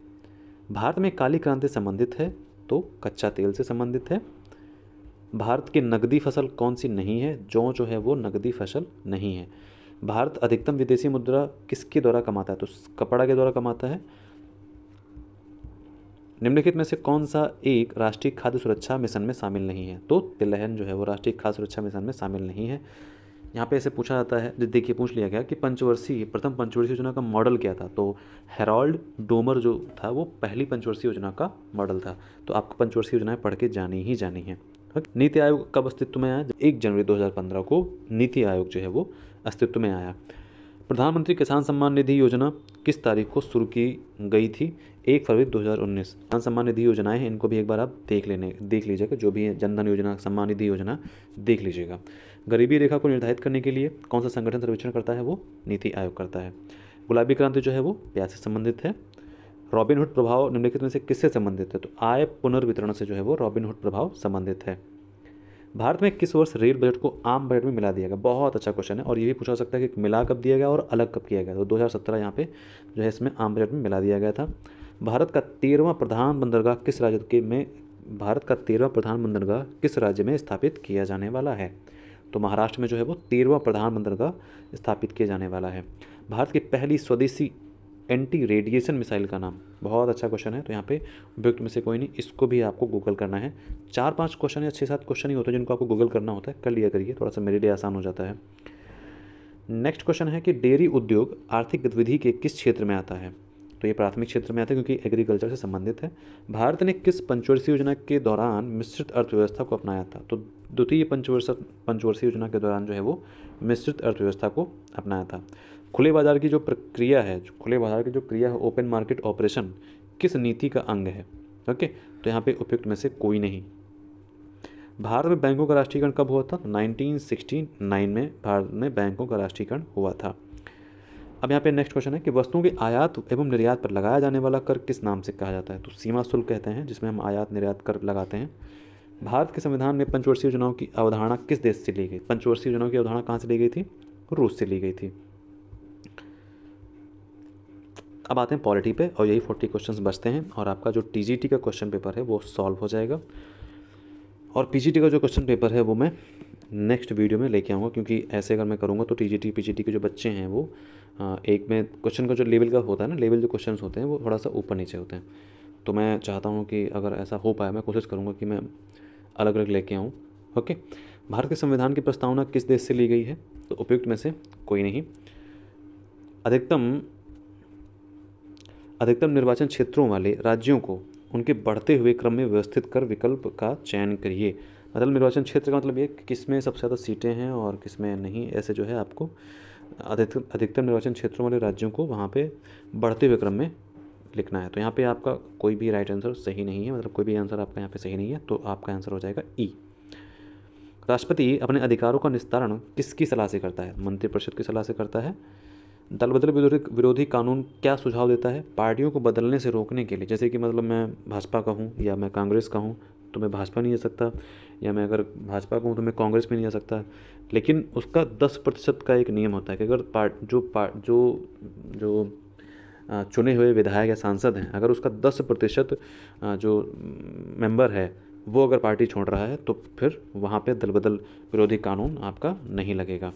[SPEAKER 1] भारत में काली क्रांति संबंधित है तो कच्चा तेल से संबंधित है। भारत की नकदी फसल कौन सी नहीं है? जौ जो है वो नकदी फसल नहीं है। भारत अधिकतम विदेशी मुद्रा किसके द्वारा कमाता है? तो कपड़ा के द्वारा कमाता है। निम्नलिखित में से कौन सा एक राष्ट्रीय खाद्य सुरक्षा मिशन में शामिल नहीं है? तो तिलहन जो है वो राष्ट्रीय खाद्य सुरक्षा मिशन में शामिल नहीं है। यहाँ पे ऐसे पूछा जाता है, देखिए पूछ लिया गया कि प्रथम पंचवर्षीय योजना का मॉडल क्या था? तो हेरोल्ड डोमर जो था वो पहली पंचवर्षीय योजना का मॉडल था। तो आपको पंचवर्षीय योजनाएं पढ़ के जानी ही जानी है। नीति आयोग कब अस्तित्व में आया? 1 जनवरी 2015 को नीति आयोग जो है वो अस्तित्व में आया। प्रधानमंत्री किसान सम्मान निधि योजना किस तारीख को शुरू की गई थी? 1 फरवरी 2019। किसान सम्मान निधि योजनाएं हैं, इनको भी एक बार आप देख लीजिएगा। जो भी है जनधन योजना, सम्मान निधि योजना देख लीजिएगा। गरीबी रेखा को निर्धारित करने के लिए कौन सा संगठन सर्वेक्षण करता है? वो नीति आयोग करता है। गुलाबी क्रांति जो है वो प्याज से संबंधित है। रॉबिनहुड प्रभाव निम्नलिखित में से किससे संबंधित है? तो आय पुनर्वितरण से जो है वो रॉबिनहुड प्रभाव संबंधित है। भारत में किस वर्ष रेल बजट को आम बजट में मिला दिया गया? बहुत अच्छा क्वेश्चन है, और ये भी पूछा सकता है कि मिला कब दिया गया और अलग कब किया गया। तो 2017 यहाँ पे जो है इसमें आम बजट में मिला दिया गया था। भारत का 13वां प्रधान बंदरगाह किस राज्य में स्थापित किया जाने वाला है? तो महाराष्ट्र में जो है वो 13वां प्रधान बंदरगाह स्थापित किया जाने वाला है। भारत की पहली स्वदेशी एंटी रेडिएशन मिसाइल का नाम? बहुत अच्छा क्वेश्चन है। तो यहाँ पे उपयुक्त में से कोई नहीं, इसको भी आपको गूगल करना है। 4-5 क्वेश्चन या 6-7 क्वेश्चन ही होते हैं जिनको आपको गूगल करना होता है, कर लिया करिए, थोड़ा सा मेरे लिए आसान हो जाता है। नेक्स्ट क्वेश्चन है कि डेयरी उद्योग आर्थिक गतिविधि के किस क्षेत्र में आता है? तो ये प्राथमिक क्षेत्र में आता है क्योंकि एग्रीकल्चर से संबंधित है। भारत ने किस पंचवर्षीय योजना के दौरान मिश्रित अर्थव्यवस्था को अपनाया था? तो द्वितीय पंचवर्षीय योजना के दौरान जो है वो मिश्रित अर्थव्यवस्था को अपनाया था। खुले बाजार की जो क्रिया है ओपन मार्केट ऑपरेशन किस नीति का अंग है? ओके, तो यहाँ पे उपयुक्त में से कोई नहीं। भारत में बैंकों का राष्ट्रीयकरण कब हुआ था? 1969 में भारत में बैंकों का राष्ट्रीयकरण हुआ था। अब यहाँ पे नेक्स्ट क्वेश्चन है कि वस्तुओं के आयात एवं निर्यात पर लगाया जाने वाला कर किस नाम से कहा जाता है? तो सीमा शुल्क कहते हैं, जिसमें हम आयात निर्यात कर लगाते हैं। भारत के संविधान में पंचवर्षीय योजनाओं की अवधारणा किस देश से ली गई? पंचवर्षीय योजनाओं की अवधारणा कहाँ से ली गई थी? रूस से ली गई थी। अब आते हैं पॉलिटी पे, और यही 40 क्वेश्चंस बचते हैं, और आपका जो टीजीटी का क्वेश्चन पेपर है वो सॉल्व हो जाएगा। और पीजीटी का जो क्वेश्चन पेपर है वो मैं नेक्स्ट वीडियो में लेके आऊँगा, क्योंकि ऐसे अगर मैं करूँगा तो टीजीटी पीजीटी के जो बच्चे हैं वो एक में क्वेश्चन का जो लेवल का होता है ना, लेवल जो क्वेश्चंस होते हैं वो थोड़ा सा ऊपर नीचे होते हैं। तो मैं चाहता हूँ कि अगर ऐसा हो पाए, मैं कोशिश करूँगा कि मैं अलग अलग लेके आऊँ। ओके, भारत के संविधान की प्रस्तावना किस देश से ली गई है? तो उपयुक्त में से कोई नहीं। अधिकतम निर्वाचन क्षेत्रों वाले राज्यों को उनके बढ़ते हुए क्रम में व्यवस्थित कर विकल्प का चयन करिए। मतलब निर्वाचन क्षेत्र का मतलब ये किस में सबसे ज़्यादा सीटें हैं और किस में नहीं, ऐसे जो है आपको अधिकतम निर्वाचन क्षेत्रों वाले राज्यों को वहाँ पे बढ़ते हुए क्रम में लिखना है। तो यहाँ पे आपका कोई भी राइट आंसर सही नहीं है, मतलब कोई भी आंसर आपका यहाँ पे सही नहीं है, तो आपका आंसर हो जाएगा ई। राष्ट्रपति अपने अधिकारों का निस्तारण किसकी सलाह से करता है? मंत्रिपरिषद की सलाह से करता है। दल बदल विरोधी कानून क्या सुझाव देता है? पार्टियों को बदलने से रोकने के लिए। जैसे कि मतलब मैं भाजपा का हूँ या मैं कांग्रेस का हूँ तो मैं भाजपा नहीं जा सकता, या मैं अगर भाजपा का हूँ तो मैं कांग्रेस में नहीं जा सकता। लेकिन उसका 10% का एक नियम होता है कि अगर जो चुने हुए विधायक या सांसद हैं, अगर उसका 10% जो मेंबर है वो अगर पार्टी छोड़ रहा है तो फिर वहाँ पे दल बदल विरोधी कानून आपका नहीं लगेगा।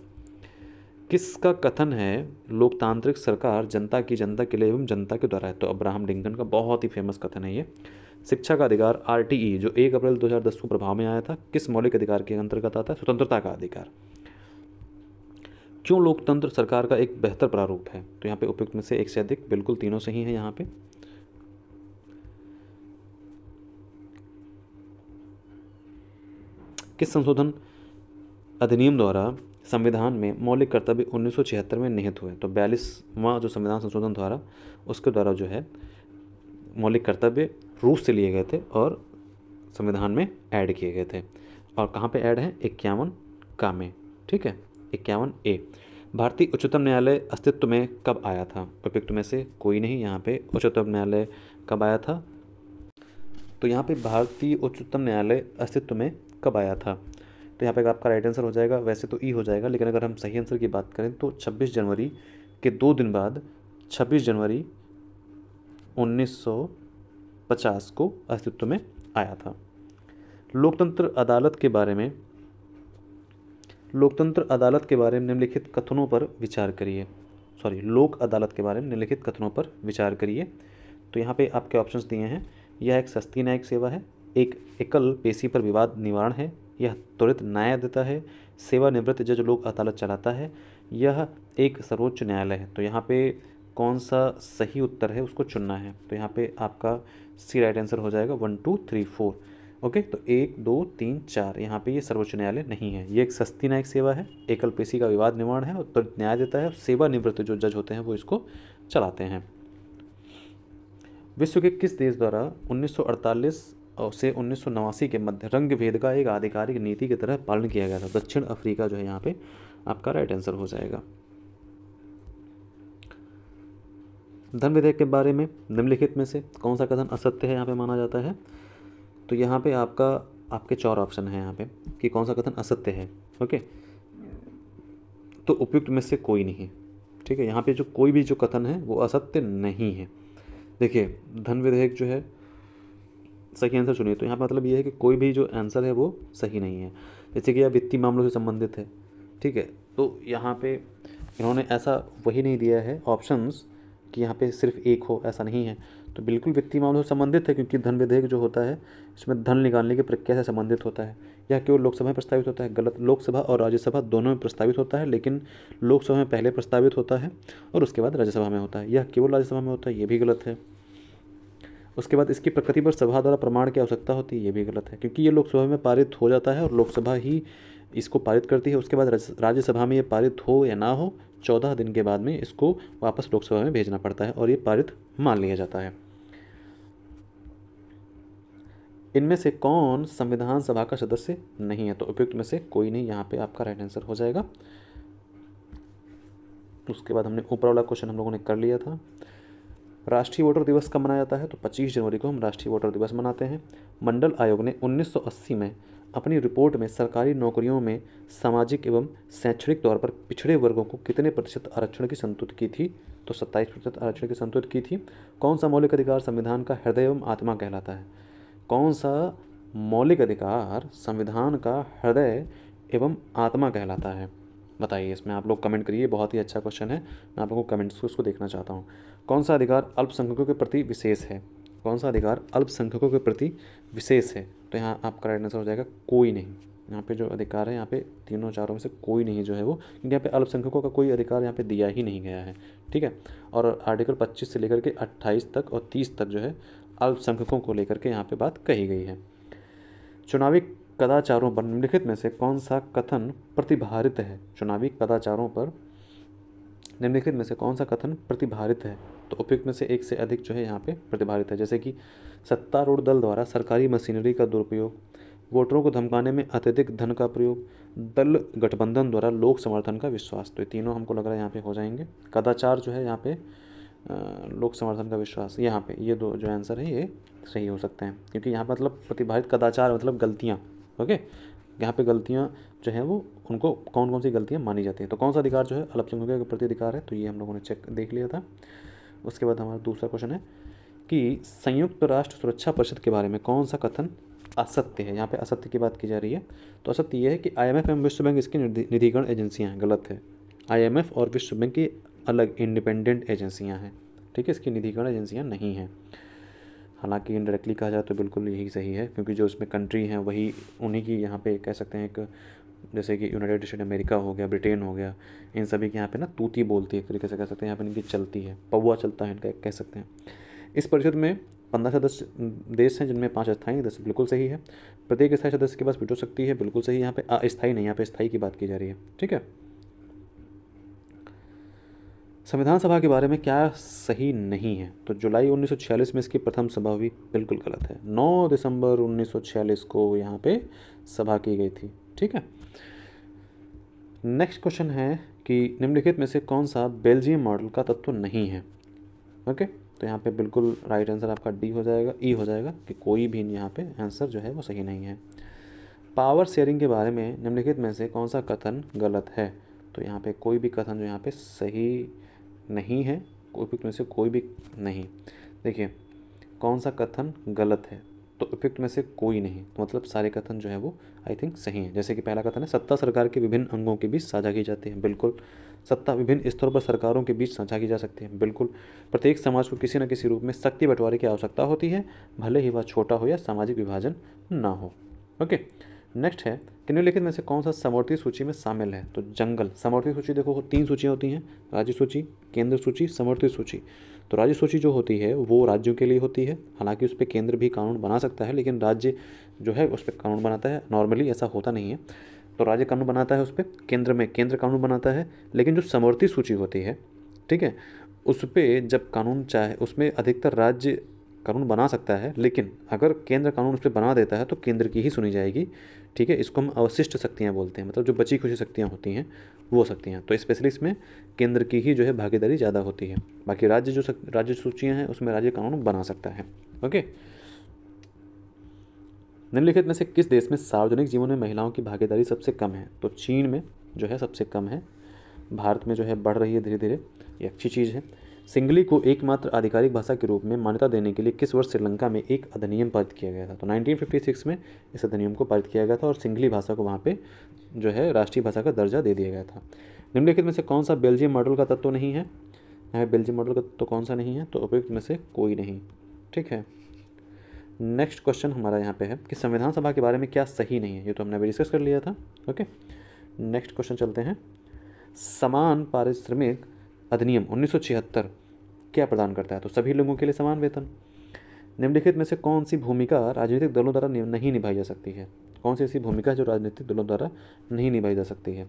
[SPEAKER 1] किसका कथन है लोकतांत्रिक सरकार जनता के लिए एवं जनता के द्वारा है? तो अब्राहम लिंकन का बहुत ही फेमस कथन है ये। शिक्षा का अधिकार RTE जो 1 अप्रैल 2010 को प्रभाव में आया था, किस मौलिक अधिकार के अंतर्गत आता है? स्वतंत्रता का अधिकार। क्यों लोकतंत्र सरकार का एक बेहतर प्रारूप है? तो यहाँ पे उपयुक्त में से एक से अधिक, बिल्कुल तीनों सही है। यहाँ पे किस संशोधन अधिनियम द्वारा संविधान में मौलिक कर्तव्य 1976 में निहित हुए? तो 42वां जो संविधान संशोधन द्वारा उसके द्वारा जो है मौलिक कर्तव्य रूस से लिए गए थे और संविधान में ऐड किए गए थे। और कहाँ पे ऐड है? 51 का में, ठीक है, 51A। भारतीय उच्चतम न्यायालय अस्तित्व में कब आया था? उपयुक्त में से कोई नहीं। यहाँ पे उच्चतम न्यायालय कब आया था? तो यहाँ पे भारतीय उच्चतम न्यायालय अस्तित्व में कब आया था? तो यहाँ पे आपका राइट आंसर हो जाएगा, वैसे तो ई हो जाएगा, लेकिन अगर हम सही आंसर की बात करें तो 26 जनवरी के 2 दिन बाद 26 जनवरी 1900 1950 को अस्तित्व में आया था। लोकतंत्र अदालत के बारे में निम्नलिखित कथनों पर विचार करिए। लोक अदालत के बारे में निम्नलिखित कथनों पर विचार करिए। तो यहाँ पे आपके ऑप्शंस दिए हैं। यह एक सस्ती न्यायिक सेवा है, एक एकल पेशी पर विवाद निवारण है, यह त्वरित न्याय देता है, सेवानिवृत्त जज लोक अदालत चलाता है, यह एक सर्वोच्च न्यायालय है। तो यहाँ पे कौन सा सही उत्तर है उसको चुनना है। तो यहाँ पे आपका सी राइट आंसर हो जाएगा 1 2 3 4। ओके, तो 1 2 3 4 यहाँ पे ये सर्वोच्च न्यायालय नहीं है। ये एक सस्ती न्यायिक सेवा है, एकल पेशी का विवाद निवारण है और त्वरित न्याय देता है। सेवानिवृत्त जो जज होते हैं वो इसको चलाते हैं। विश्व के किस देश द्वारा 1948 से 1989 के मध्य रंग भेद का एक आधिकारिक नीति की तरह पालन किया गया था? दक्षिण अफ्रीका जो है यहाँ पे आपका राइट आंसर हो जाएगा। धन विधेयक के बारे में निम्नलिखित में से कौन सा कथन असत्य है यहाँ पे माना जाता है? तो यहाँ पे आपके 4 ऑप्शन है यहाँ पे कि कौन सा कथन असत्य है। ओके, तो उपयुक्त में से कोई नहीं। ठीक है, यहाँ पे जो कोई भी जो कथन है वो असत्य नहीं है। देखिए, धन विधेयक जो है सही आंसर चुनिए। तो यहाँ पर मतलब ये है कि कोई भी जो आंसर है वो सही नहीं है। जैसे कि यह वित्तीय मामलों से संबंधित है। ठीक है, तो यहाँ पे इन्होंने ऐसा वही नहीं दिया है ऑप्शंस कि यहाँ पे सिर्फ एक हो, ऐसा नहीं है। तो बिल्कुल वित्तीय मामलों से संबंधित है, क्योंकि धन विधेयक जो होता है इसमें धन निकालने की प्रक्रिया से संबंधित होता है। यह केवल लोकसभा में प्रस्तावित होता है। गलत, लोकसभा और राज्यसभा दोनों में प्रस्तावित होता है, लेकिन लोकसभा में पहले प्रस्तावित होता है और उसके बाद राज्यसभा में होता है। यह केवल राज्यसभा में होता है, ये भी गलत है। उसके बाद इसकी प्रकृति पर सभा द्वारा प्रमाण की आवश्यकता होती है, ये भी गलत है, क्योंकि ये लोकसभा में पारित हो जाता है और लोकसभा ही इसको पारित करती है। उसके बाद राज्यसभा में ये पारित हो या ना हो, 14 दिन के बाद में इसको वापस लोकसभा में भेजना पड़ता है और ये पारित मान लिया जाता है। इनमें से कौन संविधान सभा का सदस्य नहीं है? तो उपयुक्त में से कोई नहीं, यहाँ पे आपका राइट आंसर हो जाएगा। उसके बाद हमने ऊपर वाला क्वेश्चन हम लोगों ने कर लिया था। राष्ट्रीय वोटर दिवस कब मनाया जाता है? तो 25 जनवरी को हम राष्ट्रीय वोटर दिवस मनाते हैं। मंडल आयोग ने 1980 में अपनी रिपोर्ट में सरकारी नौकरियों में सामाजिक एवं शैक्षणिक तौर पर पिछड़े वर्गों को कितने प्रतिशत आरक्षण की संतुष्ट की थी? तो 27% आरक्षण की संतुष्ट की थी। कौन सा मौलिक अधिकार संविधान का हृदय एवं आत्मा कहलाता है? कौन सा मौलिक अधिकार संविधान का हृदय एवं आत्मा कहलाता है? बताइए, इसमें आप लोग कमेंट करिए। बहुत ही अच्छा क्वेश्चन है, मैं आप लोगों को कमेंट्स को उसको देखना चाहता हूँ। कौन सा अधिकार अल्पसंख्यकों के प्रति विशेष है? कौन सा अधिकार अल्पसंख्यकों के प्रति विशेष है? तो यहाँ आपका राइट आंसर हो जाएगा कोई नहीं। यहाँ पे जो अधिकार है, यहाँ पे तीनों चारों में से कोई नहीं जो है वो, क्योंकि यहाँ पे अल्पसंख्यकों का कोई अधिकार यहाँ पे दिया ही नहीं गया है। ठीक है, और आर्टिकल 25 से लेकर के 28 तक और 30 तक जो है अल्पसंख्यकों को लेकर के यहाँ पे बात कही गई है। चुनावी कदाचारों पर निम्नलिखित में से कौन सा कथन प्रतिभारित है? चुनावी कदाचारों पर निम्नलिखित में से कौन सा कथन प्रतिभारित है? तो उपयुक्त में से एक से अधिक जो है यहाँ पे प्रतिभारित है। जैसे कि सत्तारूढ़ दल द्वारा सरकारी मशीनरी का दुरुपयोग, वोटरों को धमकाने में अत्यधिक धन का प्रयोग, दल गठबंधन द्वारा लोक समर्थन का विश्वास। तो ये तीनों हमको लग रहा है यहाँ पे हो जाएंगे। कदाचार जो है यहाँ पे लोक समर्थन का विश्वास, यहाँ पे ये दो जो आंसर है ये सही हो सकते हैं, क्योंकि यहाँ पर मतलब प्रतिभारित कदाचार मतलब गलतियाँ। ओके, यहाँ पे गलतियाँ जो हैं वो उनको कौन कौन सी गलतियाँ मानी जाती हैं। तो कौन सा अधिकार जो है अल्पसंख्यकों के प्रति अधिकार है? तो ये हम लोगों ने चेक देख लिया था। उसके बाद हमारा दूसरा क्वेश्चन है कि संयुक्त राष्ट्र सुरक्षा परिषद के बारे में कौन सा कथन असत्य है? यहाँ पे असत्य की बात की जा रही है। तो असत्य ये है कि IMF एवं विश्व बैंक इसकी निधिकरण एजेंसियाँ हैं। गलत है। IMF और विश्व बैंक की अलग इंडिपेंडेंट एजेंसियाँ हैं। ठीक है, इसकी निधिकरण एजेंसियाँ नहीं हैं। हालांकि इनडायरेक्टली कहा जाए तो बिल्कुल यही सही है, क्योंकि जो इसमें कंट्री हैं वही उन्हीं की यहाँ पे कह सकते हैं एक, जैसे कि यूनाइटेड स्टेट अमेरिका हो गया, ब्रिटेन हो गया, इन सभी के यहाँ पे ना तूती बोलती है, एक तरीके से कह सकते हैं। यहाँ पे इनकी चलती है, पौवा चलता है इनका, कह सकते हैं। इस परिषद में 15 सदस्य देश हैं, जिनमें 5 स्थायी सदस्य। बिल्कुल सही है। प्रत्येक स्थायी सदस्य के पास वीटो शक्ति है। बिल्कुल सही। यहाँ पे अस्थायी नहीं, यहाँ पे स्थायी की बात की जा रही है। ठीक है। संविधान सभा के बारे में क्या सही नहीं है? तो जुलाई 1946 में इसकी प्रथम सभा हुई। बिल्कुल गलत है। 9 दिसंबर 1946 को यहाँ पे सभा की गई थी। ठीक है। नेक्स्ट क्वेश्चन है कि निम्नलिखित में से कौन सा बेल्जियम मॉडल का तत्व नहीं है? ओके, तो यहाँ पे बिल्कुल राइट आंसर आपका डी हो जाएगा, ई हो जाएगा, कि कोई भी यहाँ पे आंसर जो है वो सही नहीं है। पावर शेयरिंग के बारे में निम्नलिखित में से कौन सा कथन गलत है? तो यहाँ पे कोई भी कथन जो यहाँ पे सही नहीं है, कोई में से कोई भी नहीं। देखिए, कौन सा कथन गलत है? तो उपयुक्त में से कोई नहीं, तो मतलब सारे कथन जो है वो आई थिंक सही है। जैसे कि पहला कथन है सत्ता सरकार के विभिन्न अंगों के बीच साझा की जाती है, बिल्कुल। सत्ता विभिन्न स्तरों पर सरकारों के बीच साझा की जा सकती है, बिल्कुल। प्रत्येक समाज को किसी न किसी रूप में शक्ति बंटवारे की आवश्यकता होती है, भले ही वह छोटा हो या सामाजिक विभाजन ना हो। ओके, नेक्स्ट है कि निम्नलिखित में से कौन सा समवर्ती सूची में शामिल है? तो जंगल। समवर्ती सूची देखो 3 सूचियाँ होती हैं, राज्य सूची, केंद्र सूची, समवर्ती सूची। तो राज्य सूची जो होती है वो राज्यों के लिए होती है, हालांकि उस पर केंद्र भी कानून बना सकता है, लेकिन राज्य जो है उस पर कानून बनाता है। नॉर्मली ऐसा होता नहीं है, तो राज्य कानून बनाता है उस पर, केंद्र में केंद्र कानून बनाता है। लेकिन जो समवर्ती सूची होती है, ठीक है, उस पर जब कानून चाहे, उसमें अधिकतर राज्य कानून बना सकता है, लेकिन अगर केंद्र कानून उस पर बना देता है तो केंद्र की ही सुनी जाएगी, ठीक है। इसको हम अवशिष्ट शक्तियाँ बोलते हैं, मतलब जो बची खुची शक्तियाँ होती हैं वो शक्तियाँ। तो स्पेशली इसमें केंद्र की ही जो है भागीदारी ज़्यादा होती है। बाकी राज्य जो राज्य सूचियाँ हैं उसमें राज्य कानून बना सकता है। ओके, निम्नलिखित में से किस देश में सार्वजनिक जीवन में महिलाओं की भागीदारी सबसे कम है? तो चीन में जो है सबसे कम है। भारत में जो है बढ़ रही है धीरे धीरे, ये अच्छी चीज़ है। सिंगली को एकमात्र आधिकारिक भाषा के रूप में मान्यता देने के लिए किस वर्ष श्रीलंका में एक अधिनियम पारित किया गया था? तो 1956 में इस अधिनियम को पारित किया गया था और सिंगली भाषा को वहाँ पे जो है राष्ट्रीय भाषा का दर्जा दे दिया गया था। निम्नलिखित में से कौन सा बेल्जियम मॉडल का तत्व नहीं है? यहाँ बेल्जियम मॉडल का तत्व कौन सा नहीं है? तो उपयुक्त में से कोई नहीं, ठीक है। नेक्स्ट क्वेश्चन हमारा यहाँ पे है कि संविधान सभा के बारे में क्या सही नहीं है? ये तो हमने अभी डिस्कस कर लिया था। ओके, नेक्स्ट क्वेश्चन चलते हैं। समान पारिश्रमिक अधिनियम 1976 क्या प्रदान करता है? तो सभी लोगों के लिए समान वेतन। निम्नलिखित में से कौन सी भूमिका राजनीतिक दलों द्वारा नहीं निभाई जा सकती है? कौन सी ऐसी भूमिका जो राजनीतिक दलों द्वारा नहीं निभाई जा सकती है?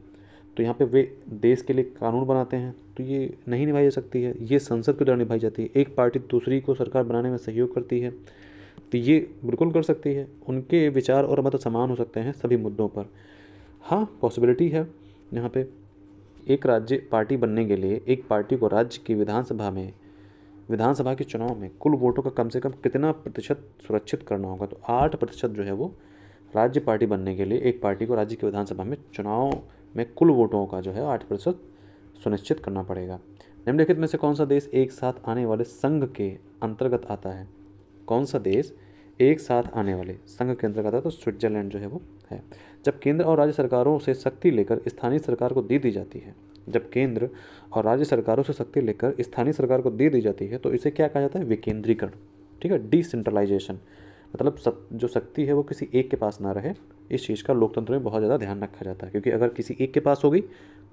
[SPEAKER 1] तो यहाँ पे वे देश के लिए कानून बनाते हैं, तो ये नहीं निभाई जा सकती है। ये संसद के द्वारा निभाई जाती है। एक पार्टी दूसरी को सरकार बनाने में सहयोग करती है, तो ये बिल्कुल कर सकती है। उनके विचार और मत समान हो सकते हैं सभी मुद्दों पर। हाँ, पॉसिबिलिटी है यहाँ पे। एक राज्य पार्टी बनने के लिए एक पार्टी को राज्य की विधानसभा के चुनाव में कुल वोटों का कम से कम कितना प्रतिशत सुरक्षित करना होगा? तो 8% जो है वो राज्य पार्टी बनने के लिए एक पार्टी को राज्य की विधानसभा में चुनाव में कुल वोटों का जो है 8% सुनिश्चित करना पड़ेगा। निम्नलिखित में से कौन सा देश एक साथ आने वाले संघ के अंतर्गत आता है? कौन सा देश एक साथ आने वाले संघ के अंतर्गत आता है? तो स्विट्जरलैंड जो है वो है। जब केंद्र और राज्य सरकारों से शक्ति लेकर स्थानीय सरकार को दे दी जाती है, जब केंद्र और राज्य सरकारों से शक्ति लेकर स्थानीय सरकार को दे दी जाती है, तो इसे क्या कहा जाता है? विकेंद्रीकरण, ठीक है, डिसेंट्रलाइजेशन। मतलब जो शक्ति है वो किसी एक के पास ना रहे। इस चीज़ का लोकतंत्र में बहुत ज़्यादा ध्यान रखा जाता है, क्योंकि अगर किसी एक के पास हो गई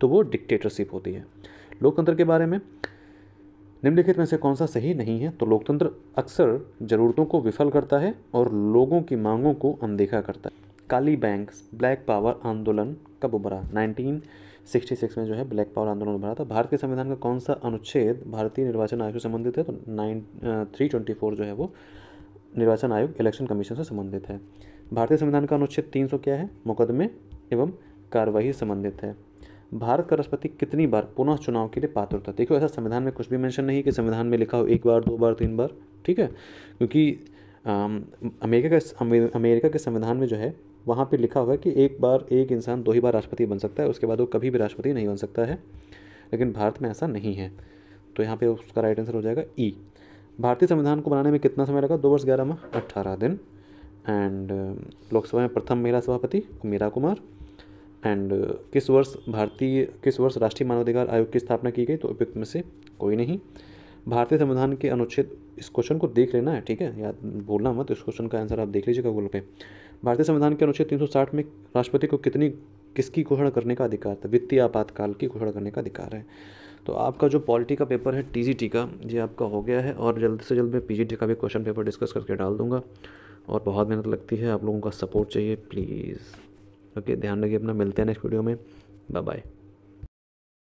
[SPEAKER 1] तो वो डिक्टेटरशिप होती है। लोकतंत्र के बारे में निम्नलिखित में से कौन सा सही नहीं है? तो लोकतंत्र अक्सर ज़रूरतों को विफल करता है और लोगों की मांगों को अनदेखा करता है। काली बैंक ब्लैक पावर आंदोलन कब उभरा? 1966 में जो है ब्लैक पावर आंदोलन उभरा था। भारत के संविधान का कौन सा अनुच्छेद भारतीय निर्वाचन आयोग से संबंधित है? तो 324 जो है वो निर्वाचन आयोग इलेक्शन कमीशन से संबंधित है। भारतीय संविधान का अनुच्छेद 300 क्या है? मुकदमे एवं कार्यवाही संबंधित है। भारत का राष्ट्रपति कितनी बार पुनः चुनाव के लिए पात्र होता है? देखो, ऐसा संविधान में कुछ भी मेंशन नहीं कि संविधान में लिखा हो 1 बार 2 बार 3 बार, ठीक है, क्योंकि अमेरिका के संविधान में जो है वहाँ पे लिखा हुआ है कि एक बार एक इंसान 2 ही बार राष्ट्रपति बन सकता है, उसके बाद वो कभी भी राष्ट्रपति नहीं बन सकता है। लेकिन भारत में ऐसा नहीं है, तो यहाँ पे उसका राइट आंसर हो जाएगा ई। भारतीय संविधान को बनाने में कितना समय लगा? 2 वर्ष 11 माह 18 दिन। एंड लोकसभा में प्रथम महिला सभापति मीरा कुमार। एंड किस वर्ष राष्ट्रीय मानवाधिकार आयोग की स्थापना की गई? तो उपयुक्त में से कोई नहीं। भारतीय संविधान के अनुच्छेद, इस क्वेश्चन को देख लेना है, ठीक है, याद भूलना मत। इस क्वेश्चन का आंसर आप देख लीजिएगा गूगल पे। भारतीय संविधान के अनुच्छेद 360 में राष्ट्रपति को किसकी घोषणा करने का अधिकार था? वित्तीय आपातकाल की घोषणा करने का अधिकार है। तो आपका जो पॉलिटी का पेपर है टीजीटी का, ये आपका हो गया है, और जल्द से जल्द मैं पीजीटी का भी क्वेश्चन पेपर डिस्कस करके डाल दूंगा। और बहुत मेहनत लगती है, आप लोगों का सपोर्ट चाहिए प्लीज़। ओके, ध्यान रखिए अपना, मिलते हैं नेक्स्ट वीडियो में, बाय बाय।